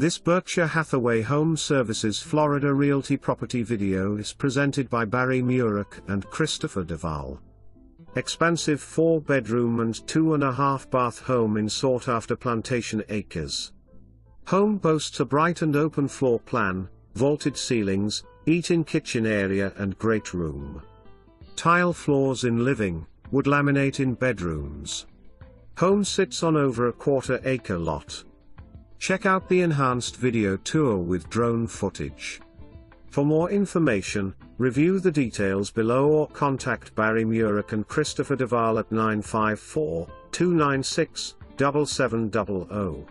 This Berkshire Hathaway HomeServices Florida Realty property video is presented by Barry Murac and Christopher DeVall. Expansive 4-bedroom and 2.5-bath home in sought-after Plantation Acres. Home boasts a bright and open floor plan, vaulted ceilings, eat-in kitchen area and great room. Tile floors in living, wood laminate in bedrooms. Home sits on over a quarter-acre lot. Check out the enhanced video tour with drone footage. For more information, review the details below or contact Barry Murac and Christopher DeVall at 954-296-7700.